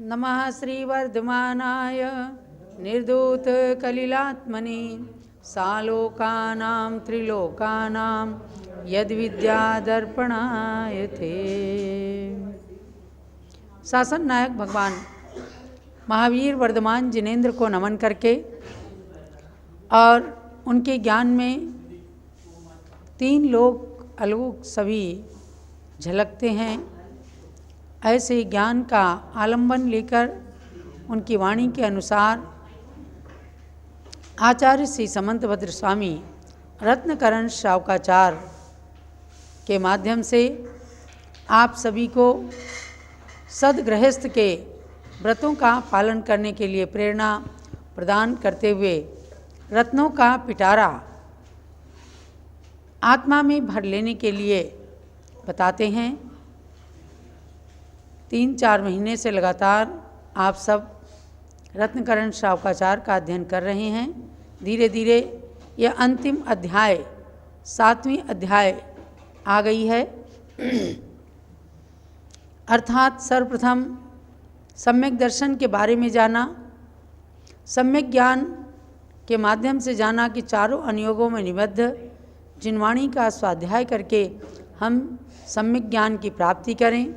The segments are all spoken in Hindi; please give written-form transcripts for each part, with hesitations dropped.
नमः श्रीवर्धमानाय निर्धूतकलिलात्मने सालोकानां त्रिलोकानां यद्विद्यादर्पणाय थे। शासन नायक भगवान महावीर वर्धमान जिनेन्द्र को नमन करके और उनके ज्ञान में तीन लोक अलौकिक सभी झलकते हैं, ऐसे ज्ञान का आलंबन लेकर उनकी वाणी के अनुसार आचार्य श्री समंतभद्र स्वामी रत्नकरण श्रावकाचार्य के माध्यम से आप सभी को सदगृहस्थ के व्रतों का पालन करने के लिए प्रेरणा प्रदान करते हुए रत्नों का पिटारा आत्मा में भर लेने के लिए बताते हैं। 3-4 महीने से लगातार आप सब रत्नकरण श्रावकाचार्य का अध्ययन कर रहे हैं। धीरे धीरे यह अंतिम अध्याय 7वीं अध्याय आ गई है। अर्थात सर्वप्रथम सम्यक दर्शन के बारे में जाना, सम्यक ज्ञान के माध्यम से जाना कि चारों अनुयोगों में निबद्ध जिनवाणी का स्वाध्याय करके हम सम्यक ज्ञान की प्राप्ति करें।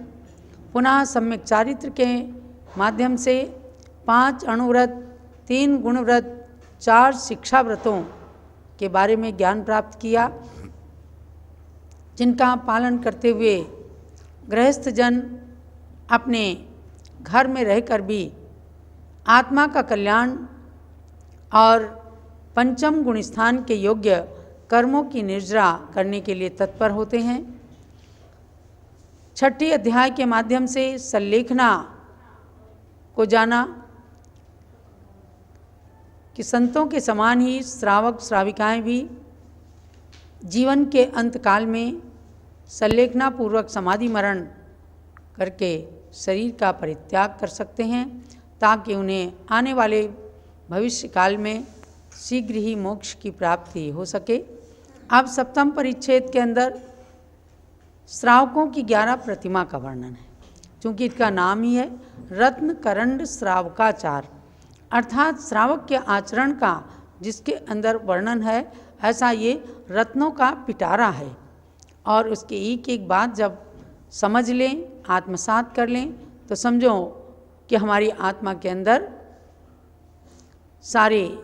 पुनः सम्यक चारित्र के माध्यम से 5 अणुव्रत, 3 गुणव्रत, 4 शिक्षा व्रतों के बारे में ज्ञान प्राप्त किया, जिनका पालन करते हुए गृहस्थ जन अपने घर में रहकर भी आत्मा का कल्याण और पंचम गुण स्थान के योग्य कर्मों की निर्जरा करने के लिए तत्पर होते हैं। 6ठे अध्याय के माध्यम से संलेखना को जाना कि संतों के समान ही श्रावक श्राविकाएं भी जीवन के अंतकाल में संलेखना पूर्वक समाधि मरण करके शरीर का परित्याग कर सकते हैं, ताकि उन्हें आने वाले भविष्य काल में शीघ्र ही मोक्ष की प्राप्ति हो सके। अब 7वें परिच्छेद के अंदर श्रावकों की 11 प्रतिमा का वर्णन है। चूँकि इसका नाम ही है रत्नकरण श्रावकाचार्य, अर्थात श्रावक के आचरण का जिसके अंदर वर्णन है, ऐसा ये रत्नों का पिटारा है। और उसके एक एक बात जब समझ लें, आत्मसात कर लें, तो समझो कि हमारी आत्मा के अंदर सारे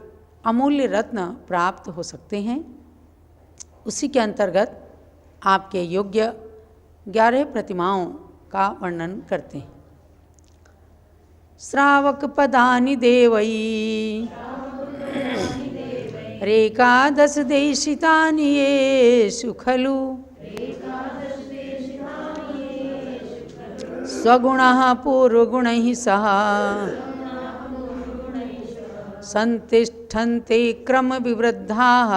अमूल्य रत्न प्राप्त हो सकते हैं। उसी के अंतर्गत आपके योग्य 11 प्रतिमाओं का वर्णन करते हैं। श्रावक पदानि देवई रेकादश देशितानि येषु खलु स्वगुणः पूर्वगुणैः सह संतिष्ठन्ते क्रम विवृद्धाः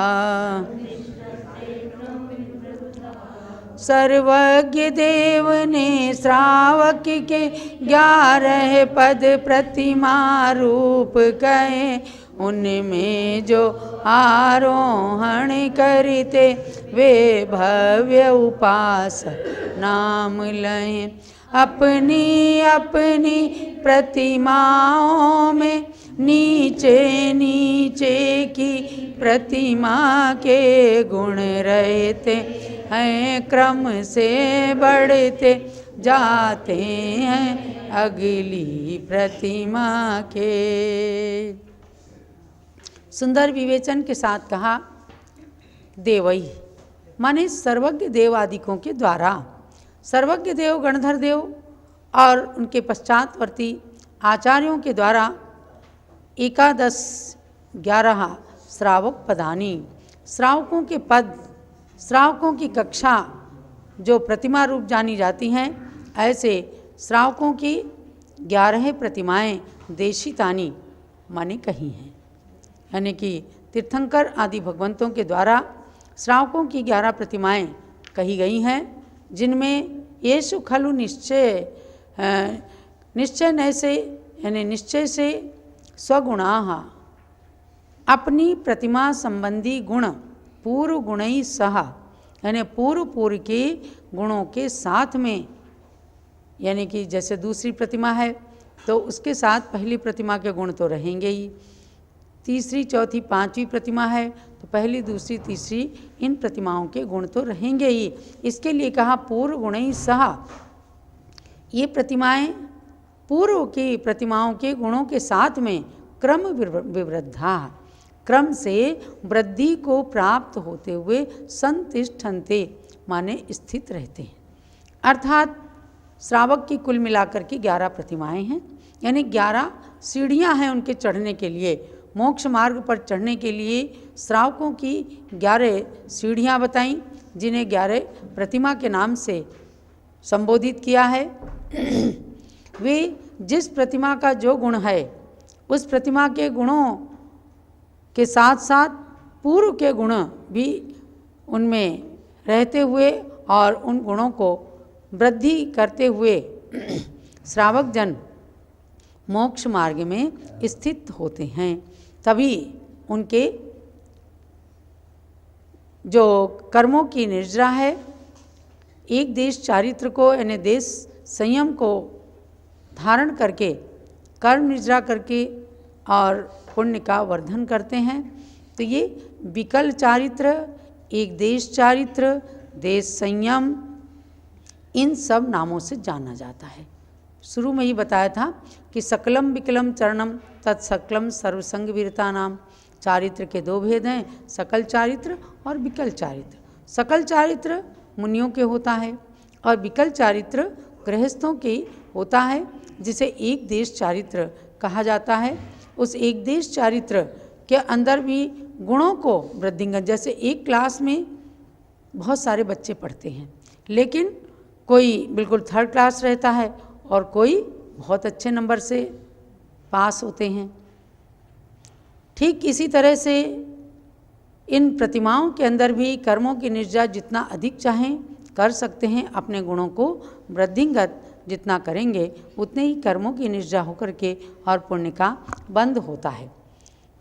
सर्वज्ञ देव ने श्रावक के 11 पद प्रतिमा रूप कहे, उनमें जो आरोहण करते वे भव्य उपास नाम लें। अपनी अपनी प्रतिमाओं में नीचे नीचे की प्रतिमा के गुण रहते हैं, क्रम से बढ़ते जाते हैं अगली प्रतिमा के। सुंदर विवेचन के साथ कहा, देवई माने सर्वज्ञ देव आदिकों के द्वारा, सर्वज्ञ देव गणधर देव और उनके पश्चातवर्ती आचार्यों के द्वारा 11 श्रावक पदानी, श्रावकों के पद, श्रावकों की कक्षा जो प्रतिमा रूप जानी जाती हैं, ऐसे श्रावकों की 11 प्रतिमाएं देशितानी माने कही हैं। यानी कि तीर्थंकर आदि भगवंतों के द्वारा श्रावकों की 11 प्रतिमाएं कही गई हैं, जिनमें येषु खलु निश्चय से स्वगुणाः अपनी प्रतिमा संबंधी गुण पूर्व गुणैः सह, यानी पूर्व के गुणों के साथ में, यानी कि जैसे दूसरी प्रतिमा है तो उसके साथ पहली प्रतिमा के गुण तो रहेंगे ही। तीसरी, चौथी, पांचवी प्रतिमा है तो पहली, दूसरी, तीसरी इन प्रतिमाओं के गुण तो रहेंगे ही। इसके लिए कहा पूर्व गुणैः सह। ये प्रतिमाएं पूर्व की प्रतिमाओं के गुणों के साथ में क्रम विवृद्धा, क्रम से वृद्धि को प्राप्त होते हुए संतिष्ठन्ते माने स्थित रहते हैं। अर्थात श्रावक की कुल मिलाकर के 11 प्रतिमाएं हैं, यानी 11 सीढ़ियां हैं उनके चढ़ने के लिए। मोक्ष मार्ग पर चढ़ने के लिए श्रावकों की 11 सीढ़ियां बताईं, जिन्हें 11 प्रतिमा के नाम से संबोधित किया है। वे जिस प्रतिमा का जो गुण है उस प्रतिमा के गुणों के साथ साथ पूर्व के गुण भी उनमें रहते हुए और उन गुणों को वृद्धि करते हुए श्रावक जन मोक्ष मार्ग में स्थित होते हैं। तभी उनके जो कर्मों की निर्जरा है, एक देश चारित्र को यानी देश संयम को धारण करके कर्म निर्जरा करके और पुण्य का वर्धन करते हैं। तो ये विकल चारित्र, एक देश चारित्र, देश संयम, इन सब नामों से जाना जाता है। शुरू में ही बताया था कि सकलम विकलम चरणम तत्सकलम सर्वसंग वीरता नाम। चारित्र के 2 भेद हैं, सकल चारित्र और विकल चारित्र। सकल चारित्र मुनियों के होता है और विकल चारित्र गृहस्थों के होता है, जिसे एक देश चारित्र कहा जाता है। उस एक देश चारित्र के अंदर भी गुणों को वृद्धिंगत, जैसे एक क्लास में बहुत सारे बच्चे पढ़ते हैं, लेकिन कोई बिल्कुल 3rd क्लास रहता है और कोई बहुत अच्छे नंबर से पास होते हैं। ठीक इसी तरह से इन प्रतिमाओं के अंदर भी कर्मों की निर्जरा जितना अधिक चाहें कर सकते हैं। अपने गुणों को वृद्धिंगत जितना करेंगे उतने ही कर्मों की निर्जरा होकर के और पुण्य का बंध होता है।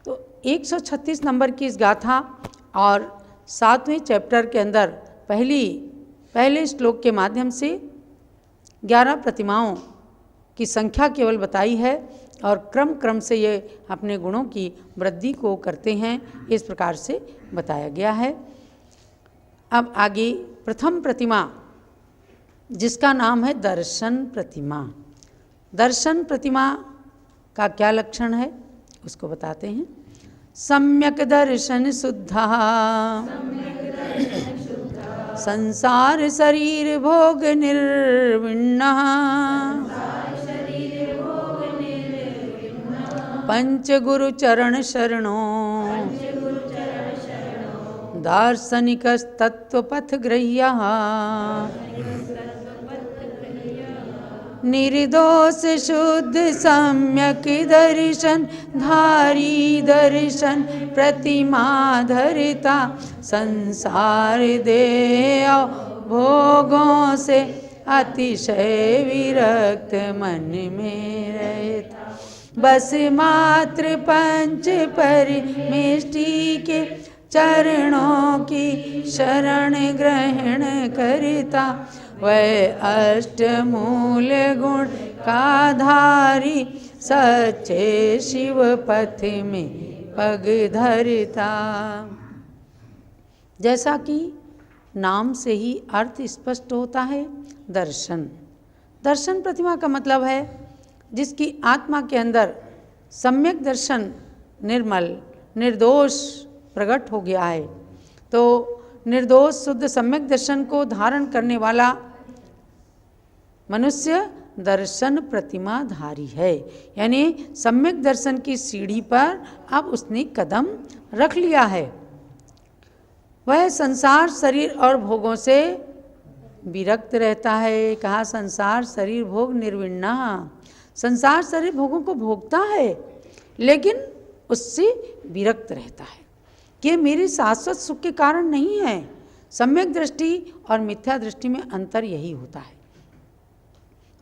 तो 136 नंबर की इस गाथा और 7वें चैप्टर के अंदर पहले श्लोक के माध्यम से 11 प्रतिमाओं की संख्या केवल बताई है और क्रम से ये अपने गुणों की वृद्धि को करते हैं, इस प्रकार से बताया गया है। अब आगे प्रथम प्रतिमा, जिसका नाम है दर्शन प्रतिमा। दर्शन प्रतिमा का क्या लक्षण है उसको बताते हैं। सम्यक दर्शन शुद्धा संसार शरीर भोग निर्विण्णः पंच गुरु चरण शरणो दार्शनिक तत्वपथ ग्रह्यः निर्दोष शुद्ध सम्यक दर्शन धारी दर्शन प्रतिमा धरिता संसार देह भोगों से अतिशय विरक्त मन में रहता बस मात्र पंच परमेष्टि के चरणों की शरण ग्रहण करता वह अष्टमूल गुण का धारी सच्चे शिव पथ में पग धरता। जैसा कि नाम से ही अर्थ स्पष्ट होता है, दर्शन। दर्शन प्रतिमा का मतलब है जिसकी आत्मा के अंदर सम्यक दर्शन निर्मल निर्दोष प्रकट हो गया है। तो निर्दोष शुद्ध सम्यक दर्शन को धारण करने वाला मनुष्य दर्शन प्रतिमा धारी है, यानी सम्यक दर्शन की सीढ़ी पर अब उसने कदम रख लिया है। वह संसार शरीर और भोगों से विरक्त रहता है। कहा संसार शरीर भोग निर्विण्णा, संसार शरीर भोगों को भोगता है लेकिन उससे विरक्त रहता है कि मेरे शाश्वत सुख के कारण नहीं है। सम्यक दृष्टि और मिथ्या दृष्टि में अंतर यही होता है।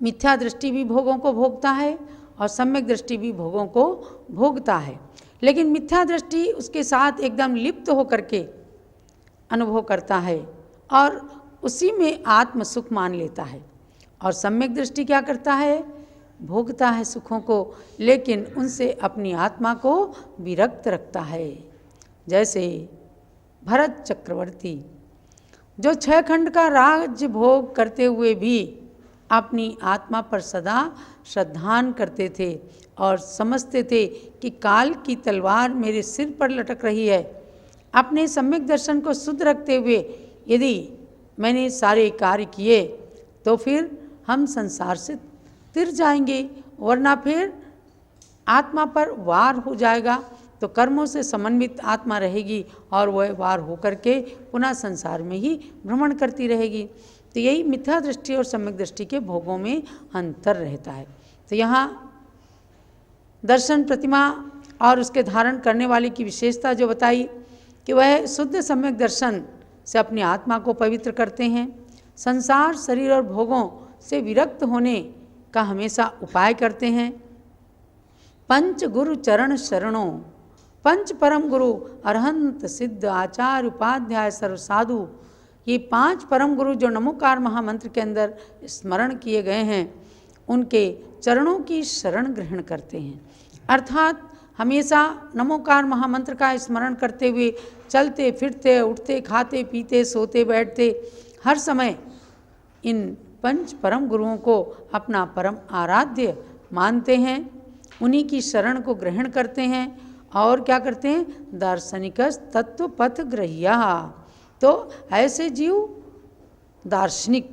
मिथ्या दृष्टि भी भोगों को भोगता है और सम्यक दृष्टि भी भोगों को भोगता है, लेकिन मिथ्या दृष्टि उसके साथ एकदम लिप्त होकर के अनुभव करता है और उसी में आत्म सुख मान लेता है। और सम्यक दृष्टि क्या करता है, भोगता है सुखों को, लेकिन उनसे अपनी आत्मा को विरक्त रखता है। जैसे भरत चक्रवर्ती जो 6 खंड का राज्य भोग करते हुए भी अपनी आत्मा पर सदा श्रद्धान करते थे और समझते थे कि काल की तलवार मेरे सिर पर लटक रही है। अपने सम्यक दर्शन को शुद्ध रखते हुए यदि मैंने सारे कार्य किए तो फिर हम संसार से तिर जाएंगे, वरना फिर आत्मा पर वार हो जाएगा। तो कर्मों से समन्वित आत्मा रहेगी और वह वार होकर के पुनः संसार में ही भ्रमण करती रहेगी। तो यही मिथ्या दृष्टि और सम्यक दृष्टि के भोगों में अंतर रहता है। तो यहाँ दर्शन प्रतिमा और उसके धारण करने वाले की विशेषता जो बताई कि वह शुद्ध सम्यक दर्शन से अपनी आत्मा को पवित्र करते हैं, संसार शरीर और भोगों से विरक्त होने का हमेशा उपाय करते हैं। पंच गुरु चरण शरणों, पंच परम गुरु अरहंत सिद्ध आचार्य उपाध्याय सर्व साधु, ये 5 परम गुरु जो नमोकार महामंत्र के अंदर स्मरण किए गए हैं, उनके चरणों की शरण ग्रहण करते हैं। अर्थात हमेशा नमोकार महामंत्र का स्मरण करते हुए चलते फिरते उठते खाते पीते सोते बैठते हर समय इन 5 परम गुरुओं को अपना परम आराध्य मानते हैं, उन्हीं की शरण को ग्रहण करते हैं और क्या करते हैं, दार्शनिक तत्व पथ ग्रह्या। तो ऐसे जीव दार्शनिक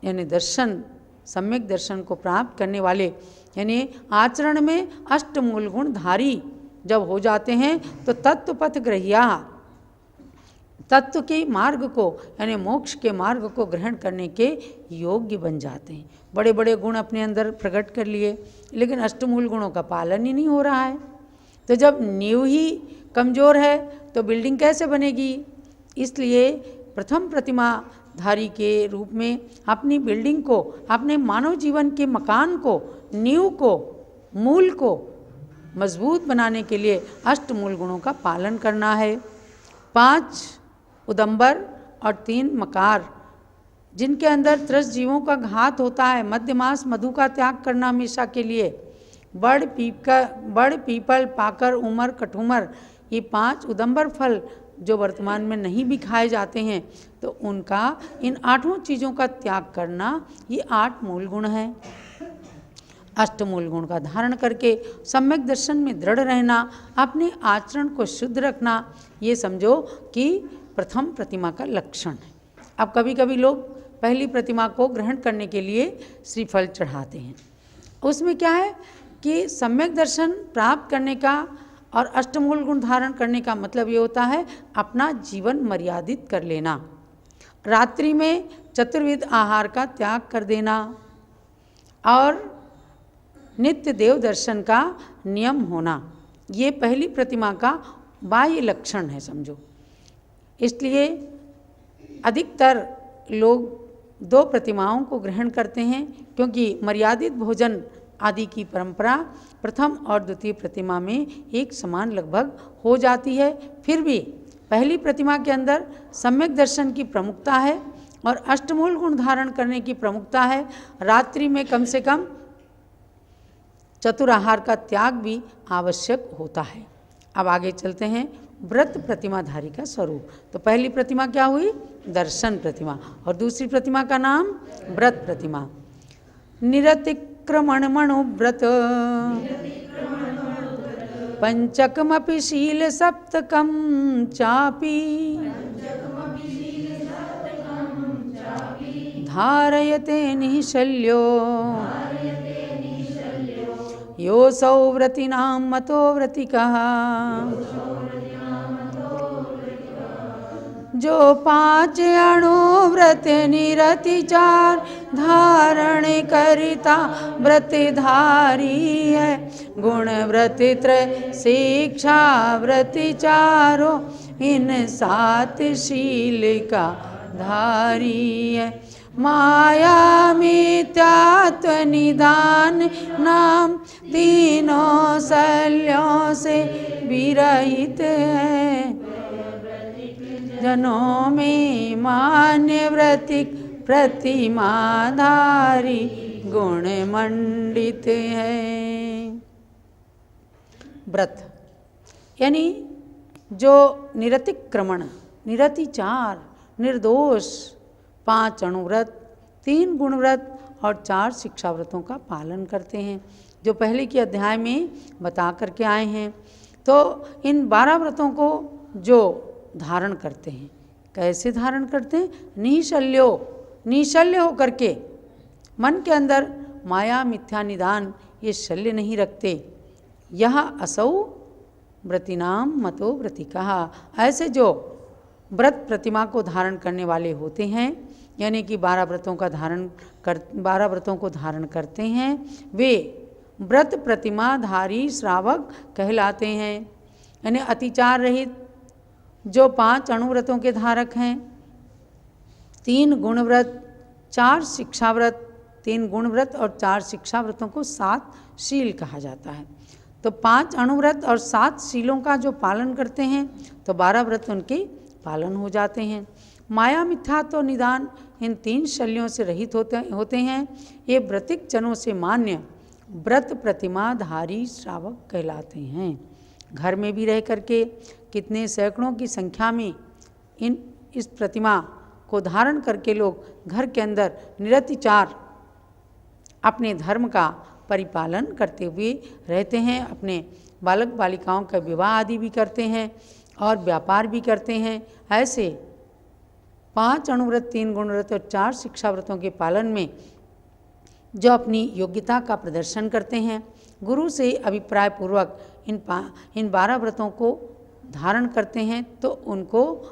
यानी दर्शन सम्यक दर्शन को प्राप्त करने वाले यानी आचरण में अष्टमूल गुणधारी जब हो जाते हैं तो तत्व पथ ग्रह्या, तत्व के मार्ग को यानी मोक्ष के मार्ग को ग्रहण करने के योग्य बन जाते हैं। बड़े बड़े गुण अपने अंदर प्रकट कर लिए, लेकिन अष्टमूल गुणों का पालन ही नहीं हो रहा है। तो जब नींव ही कमज़ोर है तो बिल्डिंग कैसे बनेगी। इसलिए प्रथम प्रतिमा धारी के रूप में अपनी बिल्डिंग को, अपने मानव जीवन के मकान को, नींव को, मूल को मजबूत बनाने के लिए अष्टमूल गुणों का पालन करना है। 5 उदंबर और 3 मकार, जिनके अंदर त्रस्त जीवों का घात होता है। मध्यमास मधु का त्याग करना हमेशा के लिए। बड़ पीपल पाकर उमर कठुमर, ये 5 उदंबर फल जो वर्तमान में नहीं भी खाए जाते हैं, तो उनका इन 8 चीज़ों का त्याग करना ये 8 मूल गुण हैं। अष्टमूल गुण का धारण करके सम्यक दर्शन में दृढ़ रहना, अपने आचरण को शुद्ध रखना, ये समझो कि प्रथम प्रतिमा का लक्षण है। अब कभी कभी लोग पहली प्रतिमा को ग्रहण करने के लिए श्रीफल चढ़ाते हैं। उसमें क्या है कि सम्यक दर्शन प्राप्त करने का और अष्टमूल गुण धारण करने का मतलब ये होता है अपना जीवन मर्यादित कर लेना, रात्रि में चतुर्विध आहार का त्याग कर देना और नित्य देव दर्शन का नियम होना, ये पहली प्रतिमा का बाह्य लक्षण है समझो। इसलिए अधिकतर लोग 2 प्रतिमाओं को ग्रहण करते हैं, क्योंकि मर्यादित भोजन आदि की परंपरा प्रथम और द्वितीय प्रतिमा में एक समान लगभग हो जाती है। फिर भी पहली प्रतिमा के अंदर सम्यक दर्शन की प्रमुखता है और अष्टमूल गुण धारण करने की प्रमुखता है। रात्रि में कम से कम चतुराहार का त्याग भी आवश्यक होता है। अब आगे चलते हैं व्रत प्रतिमाधारी का स्वरूप। तो पहली प्रतिमा क्या हुई, दर्शन प्रतिमा, और दूसरी प्रतिमा का नाम व्रत प्रतिमा। निरतिक्रमण मणुव्रत पंचकमपि शील सप्तकम चापि धारयते निःशल्यो योऽसौ व्रतीनां मतो व्रतिकः। जो 5 अणुव्रत निरतिचार धारण करता व्रतधारी है। गुण व्रत त्रय शिक्षा व्रत चारो इन 7 शील का धारी है। माया मिथ्यात्व निदान नाम तीनों शल्यों से विरहित है। जनों में मान्य व्रतिक प्रतिमाधारी गुण मंडित है। व्रत यानी जो निरतिक्रमण, निरतिचार, निर्दोष 5 अणुव्रत, 3 गुणव्रत और 4 शिक्षा व्रतों का पालन करते हैं, जो पहले के अध्याय में बता करके आए हैं। तो इन 12 व्रतों को जो धारण करते हैं, कैसे धारण करते हैं? निशल्य हो करके, मन के अंदर माया मिथ्या निदान ये शल्य नहीं रखते। यह असौ व्रतिनाम मतो व्रतिका, ऐसे जो व्रत प्रतिमा को धारण करने वाले होते हैं, यानी कि 12 व्रतों को धारण करते हैं, वे व्रत प्रतिमाधारी श्रावक कहलाते हैं। यानी अतिचार रहित जो 5 अणुव्रतों के धारक हैं, 3 गुणव्रत, 4 शिक्षा व्रत, 3 गुणव्रत और 4 शिक्षा व्रतों को 7 शील कहा जाता है। तो 5 अणुव्रत और 7 शीलों का जो पालन करते हैं तो 12 व्रत उनके पालन हो जाते हैं। माया मिथ्या तो निदान इन 3 शल्यों से रहित होते हैं। ये व्रतिक जनों से मान्य व्रत प्रतिमाधारी श्रावक कहलाते हैं। घर में भी रह करके कितने सैकड़ों की संख्या में इस प्रतिमा को धारण करके लोग घर के अंदर निरतिचार अपने धर्म का परिपालन करते हुए रहते हैं। अपने बालक बालिकाओं का विवाह आदि भी करते हैं और व्यापार भी करते हैं। ऐसे 5 अणुव्रत, 3 गुणव्रत और 4 शिक्षा व्रतों के पालन में जो अपनी योग्यता का प्रदर्शन करते हैं, गुरु से अभिप्राय पूर्वक इन 12 व्रतों को धारण करते हैं, तो उनको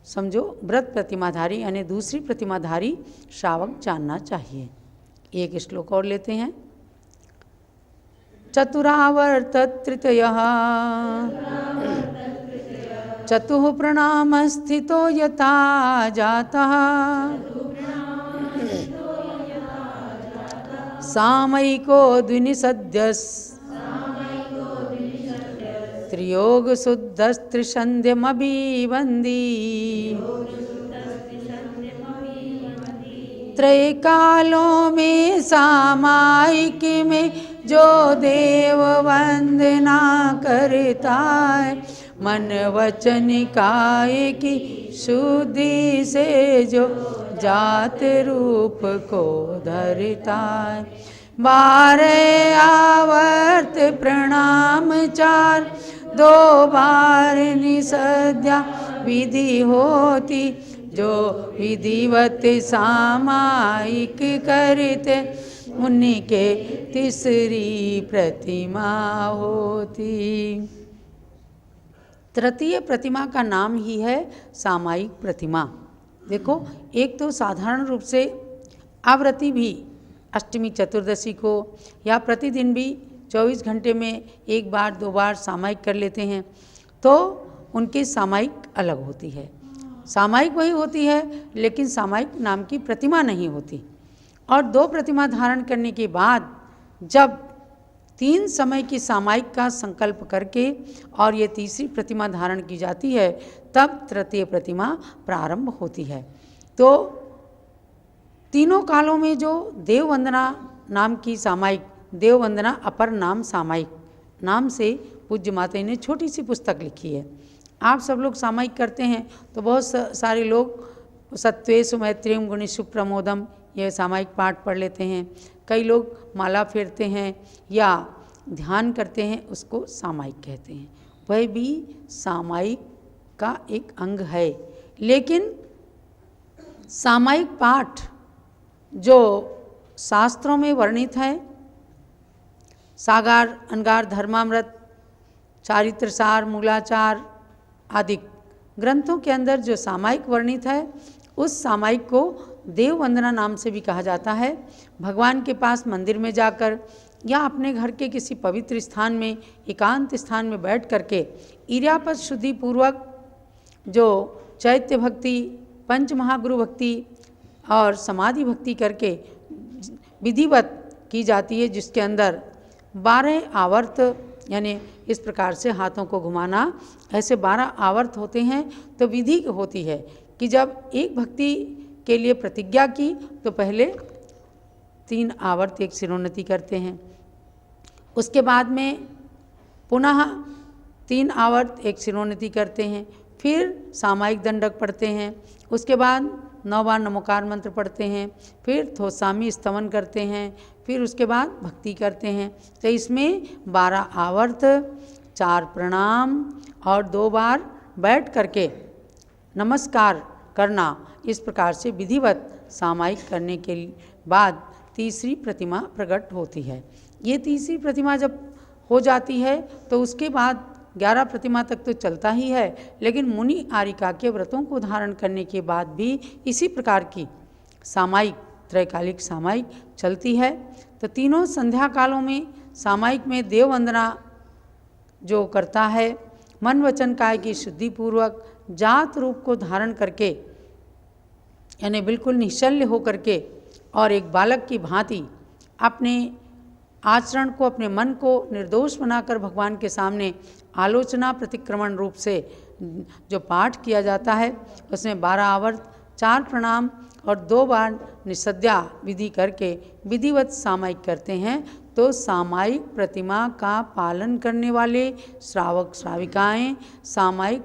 समझो व्रत प्रतिमाधारी यानी दूसरी प्रतिमाधारी श्रावक जानना चाहिए। एक श्लोक और लेते हैं। चतुरावर्त तृतीयः चतुः प्रणाम स्थितो यथा जातः सामयिको द्विनिषद्यस् त्रियोग शुद्धस्त्रिसन्ध्यमभिवन्दी त्रैकालों में सामायिक में जो देव वंदना करता है, मन वचन काय की शुद्धि से जो जात रूप को धरता है। 12 आवर्त प्रणाम 4, 2 बार निसद्या विधि होती, जो विधिवत सामायिक करते उनके तीसरी प्रतिमा होती। तृतीय प्रतिमा का नाम ही है सामायिक प्रतिमा। देखो, एक तो साधारण रूप से आवृत्ति भी अष्टमी चतुर्दशी को या प्रतिदिन भी 24 घंटे में 1 बार 2 बार सामायिक कर लेते हैं, तो उनकी सामायिक अलग होती है। सामायिक वही होती है, लेकिन सामायिक नाम की प्रतिमा नहीं होती। और 2 प्रतिमा धारण करने के बाद जब 3 समय की सामायिक का संकल्प करके और ये तीसरी प्रतिमा धारण की जाती है, तब तृतीय प्रतिमा प्रारंभ होती है। तो तीनों कालों में जो देव वंदना नाम की सामायिक, देव वंदना अपर नाम सामायिक नाम से पूज्य माता ने छोटी सी पुस्तक लिखी है। आप सब लोग सामायिक करते हैं तो बहुत सारे लोग सत्वेषु मैत्रीम गुणेषु प्रमोदम ये सामायिक पाठ पढ़ लेते हैं। कई लोग माला फेरते हैं या ध्यान करते हैं, उसको सामायिक कहते हैं। वह भी सामायिक का एक अंग है। लेकिन सामायिक पाठ जो शास्त्रों में वर्णित है, सागार, अनगार, धर्मामृत, चारित्रसार, मूलाचार आदि ग्रंथों के अंदर जो सामायिक वर्णित है, उस सामायिक को देव वंदना नाम से भी कहा जाता है। भगवान के पास मंदिर में जाकर या अपने घर के किसी पवित्र स्थान में, एकांत स्थान में बैठ करके इर्यापद शुद्धि पूर्वक जो चैत्य भक्ति, पंच महागुरु भक्ति और समाधि भक्ति करके विधिवत की जाती है, जिसके अंदर 12 आवर्त यानी इस प्रकार से हाथों को घुमाना, ऐसे 12 आवर्त होते हैं। तो विधि होती है कि जब एक भक्ति के लिए प्रतिज्ञा की तो पहले 3 आवर्त एक सिरोन्नति करते हैं। उसके बाद में पुनः 3 आवर्त एक सिरोन्नति करते हैं, फिर सामायिक दंडक पढ़ते हैं। उसके बाद 9 बार नमोकार मंत्र पढ़ते हैं, फिर थोसामी स्तवन करते हैं, फिर उसके बाद भक्ति करते हैं। तो इसमें 12 आवर्त, 4 प्रणाम और 2 बार बैठ करके नमस्कार करना, इस प्रकार से विधिवत सामायिक करने के बाद तीसरी प्रतिमा प्रकट होती है। ये तीसरी प्रतिमा जब हो जाती है तो उसके बाद 11 प्रतिमा तक तो चलता ही है, लेकिन मुनि आरिका के व्रतों को धारण करने के बाद भी इसी प्रकार की सामायिक, त्रैकालिक सामायिक चलती है। तो तीनों संध्या कालों में सामायिक में देव वंदना जो करता है, मन वचन काय की शुद्धि पूर्वक जात रूप को धारण करके, यानी बिल्कुल निश्चल्य होकर के और एक बालक की भांति अपने आचरण को, अपने मन को निर्दोष बनाकर भगवान के सामने आलोचना प्रतिक्रमण रूप से जो पाठ किया जाता है, उसमें 12 आवर्त, 4 प्रणाम और 2 बार निषद्या विधि करके विधिवत सामायिक करते हैं। तो सामायिक प्रतिमा का पालन करने वाले श्रावक श्राविकाएं सामायिक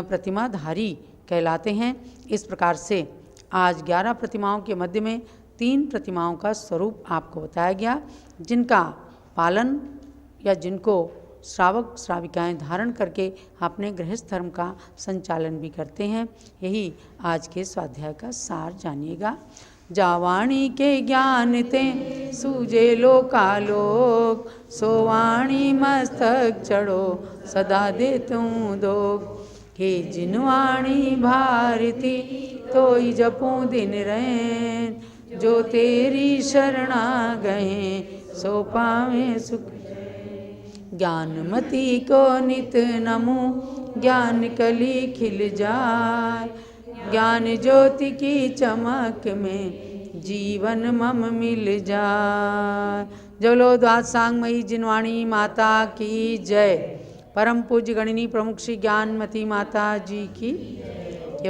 प्रतिमाधारी कहलाते हैं। इस प्रकार से आज 11 प्रतिमाओं के मध्य में 3 प्रतिमाओं का स्वरूप आपको बताया गया, जिनका पालन या जिनको श्रावक श्राविकाएं धारण करके अपने गृहस्थ धर्म का संचालन भी करते हैं। यही आज के स्वाध्याय का सार जानिएगा। जावाणी के ज्ञान ते सूझे लोकालोक, सोवाणी मस्तक चढ़ो सदा दे तूं दोग। हे जिनवाणी भारती तोई जपूं दिन रैन, जो तेरी शरणा गए सो पावे सुख। ज्ञानमती को नित नमो, ज्ञान कली खिल जाए, ज्ञान ज्योति की चमक में जीवन मम मिल जाए। जवलो द्वाद सांगमयी जिनवाणी माता की जय। परम पूज्य गणिनी प्रमुख श्री ज्ञानमती माता जी की